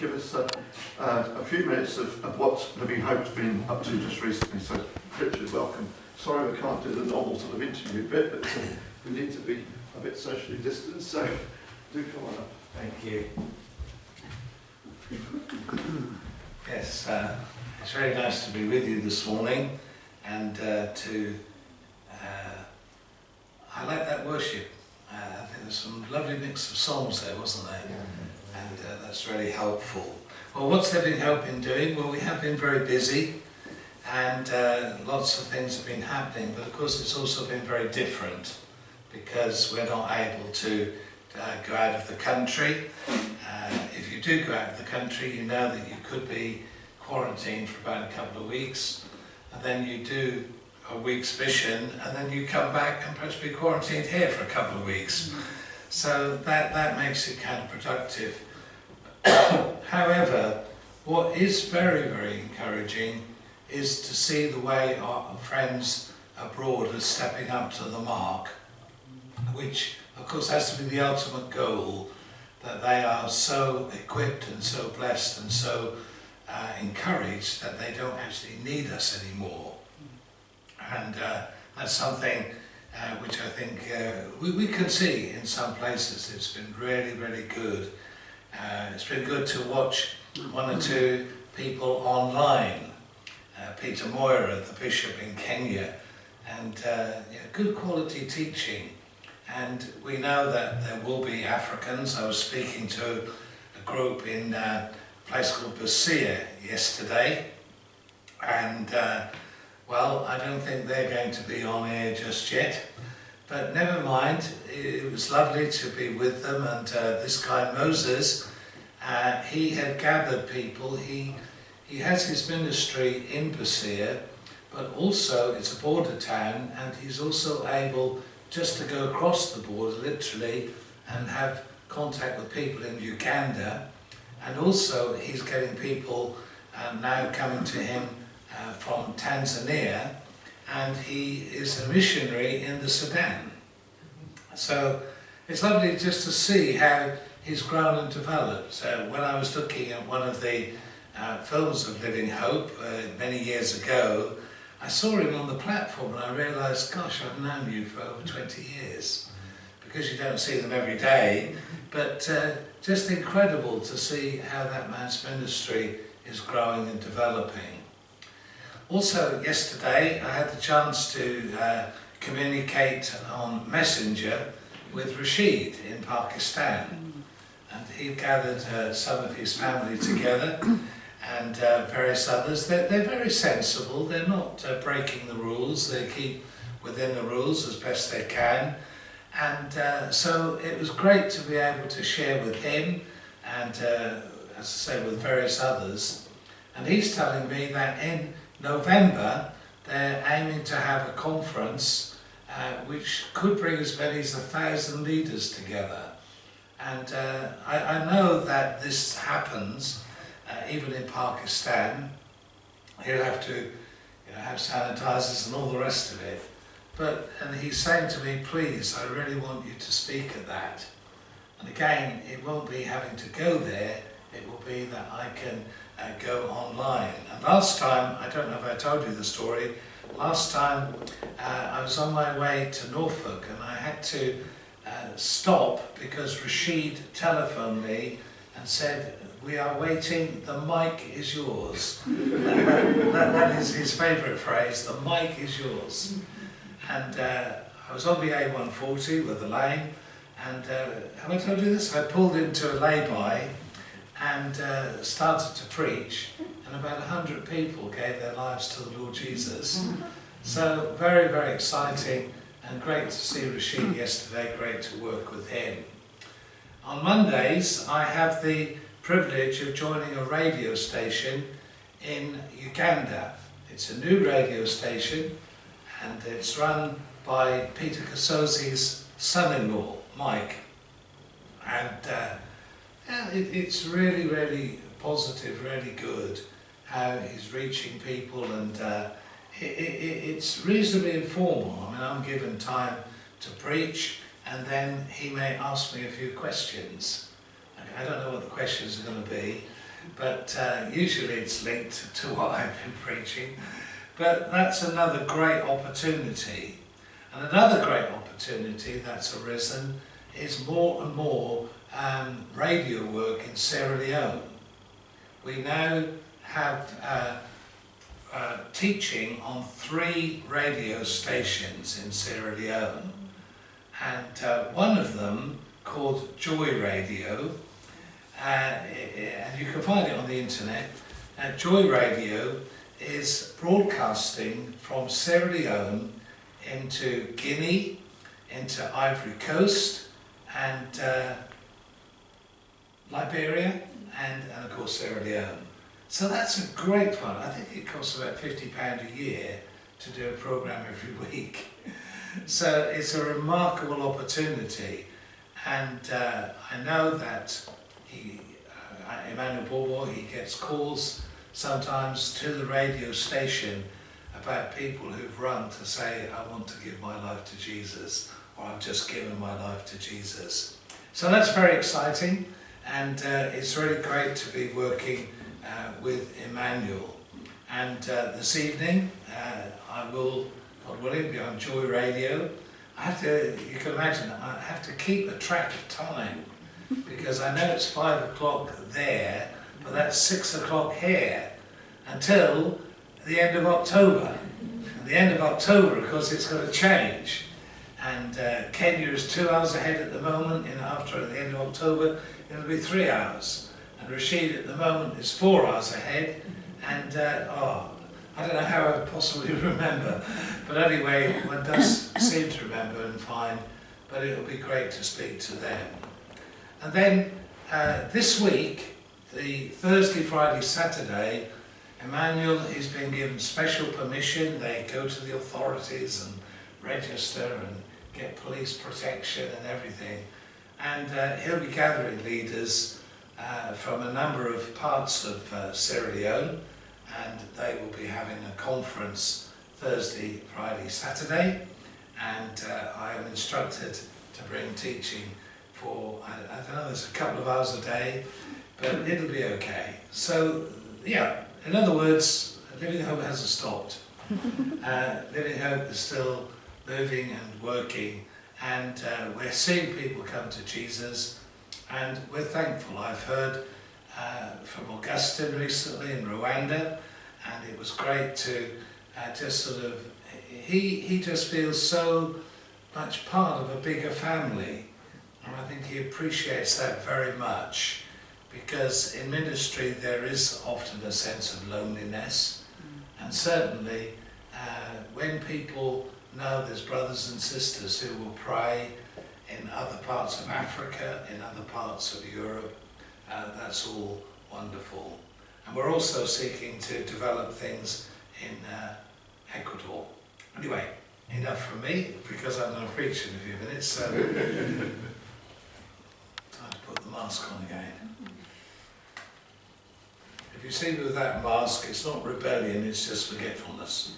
give us a few minutes of what Living Hope's been up to just recently. So, Richard, welcome. Sorry we can't do the normal sort of interview bit, but we need to be a bit socially distanced, so do come on up. Thank you. Yes, it's very nice to be with you this morning, and I like that worship. I think there's some lovely mix of songs there, wasn't there? Yeah. And that's really helpful. Well, what's Living Hope been doing? Well, we have been very busy, and lots of things have been happening, but of course it's also been very different because we're not able to go out of the country. If you do go out of the country, you know that you could be quarantined for about a couple of weeks, and then you do a week's mission, and then you come back and perhaps be quarantined here for a couple of weeks. So that makes it counterproductive. However, what is very, very encouraging is to see the way our friends abroad are stepping up to the mark, which of course has to be the ultimate goal, that they are so equipped and so blessed and so encouraged that they don't actually need us anymore. And that's something which I think we can see in some places. It's been really, really good. It's been good to watch one or two people online. Peter Moira, the bishop in Kenya, and good quality teaching. And we know that there will be Africans. I was speaking to a group in a place called Busia yesterday, and well, I don't think they're going to be on air just yet, but never mind. It was lovely to be with them, and this guy Moses, he had gathered people. He has his ministry in Busia, but also it's a border town, and he's also able just to go across the border, literally, and have contact with people in Uganda. And also he's getting people now coming to him from Tanzania, and he is a missionary in the Sudan. So it's lovely just to see how he's grown and developed. So when I was looking at one of the films of Living Hope many years ago, I saw him on the platform and I realised, gosh, I've known you for over 20 years, because you don't see them every day, but just incredible to see how that man's ministry is growing and developing. Also yesterday I had the chance to communicate on Messenger with Rashid in Pakistan, and he gathered some of his family together and various others. They're very sensible. They're not breaking the rules. They keep within the rules as best they can. And so it was great to be able to share with him and, as I say, with various others. And he's telling me that in November they're aiming to have a conference which could bring as many as 1,000 leaders together. And I know that this happens even in Pakistan. He'll have to have sanitizers and all the rest of it. And he's saying to me, please, I really want you to speak at that. And again, it won't be having to go there, it will be that I can go online. And last time, I don't know if I told you the story, last time I was on my way to Norfolk and I had to stop because Rashid telephoned me and said, we are waiting, the mic is yours. that is his favourite phrase, the mic is yours. And I was on the A140 with the lane, and have I told you this? I pulled into a lay-by and started to preach, and about 100 people gave their lives to the Lord Jesus. So very, very exciting, and great to see Rashid yesterday, great to work with him. On Mondays, I have the privilege of joining a radio station in Uganda. It's a new radio station, and it's run by Peter Kasozi's son-in-law, Mike. And it's really, really positive, really good how he's reaching people, and it's reasonably informal. I mean, I'm given time to preach, and then he may ask me a few questions. I don't know what the questions are going to be, but usually it's linked to what I've been preaching. But that's another great opportunity. And another great opportunity that's arisen is more and more radio work in Sierra Leone. We now have teaching on 3 radio stations in Sierra Leone, and one of them called Joy Radio, and you can find it on the internet. Joy Radio is broadcasting from Sierra Leone into Guinea, into Ivory Coast, and Liberia, and of course Sierra Leone. So that's a great one. I think it costs about £50 a year to do a programme every week. So it's a remarkable opportunity, and I know that Emmanuel Bobo, he gets calls sometimes to the radio station about people who've run to say, I want to give my life to Jesus, or I've just given my life to Jesus. So that's very exciting, and it's really great to be working with Emmanuel. And this evening I will, God willing, be on Joy Radio. I have to, you can imagine, I have to keep a track of time, because I know it's 5 o'clock there, but that's 6 o'clock here, until the end of October. And the end of October, of course, it's going to change. And Kenya is 2 hours ahead at the moment, and after the end of October, it'll be 3 hours. And Rashid at the moment is 4 hours ahead, and I don't know how I would possibly remember, but anyway, one does seem to remember and find, but it'll be great to speak to them. And then this week, the Thursday, Friday, Saturday, Emmanuel has been given special permission. They go to the authorities and register and get police protection and everything. And he'll be gathering leaders from a number of parts of Sierra Leone, and they will be having a conference Thursday, Friday, Saturday. And I am instructed to bring teaching for, I don't know, there's a couple of hours a day, but it'll be okay. So, yeah, in other words, Living Hope hasn't stopped. Living Hope is still moving and working, and we're seeing people come to Jesus, and we're thankful. I've heard from Augustine recently in Rwanda, and it was great to just sort of, he just feels so much part of a bigger family, and I think he appreciates that very much, because in ministry there is often a sense of loneliness, and certainly when people know there's brothers and sisters who will pray in other parts of Africa, in other parts of Europe, that's all wonderful. And we're also seeking to develop things in Ecuador. Anyway, enough from me, because I'm going to preach in a few minutes, so time to put the mask on again. If you see me with that mask, it's not rebellion, it's just forgetfulness.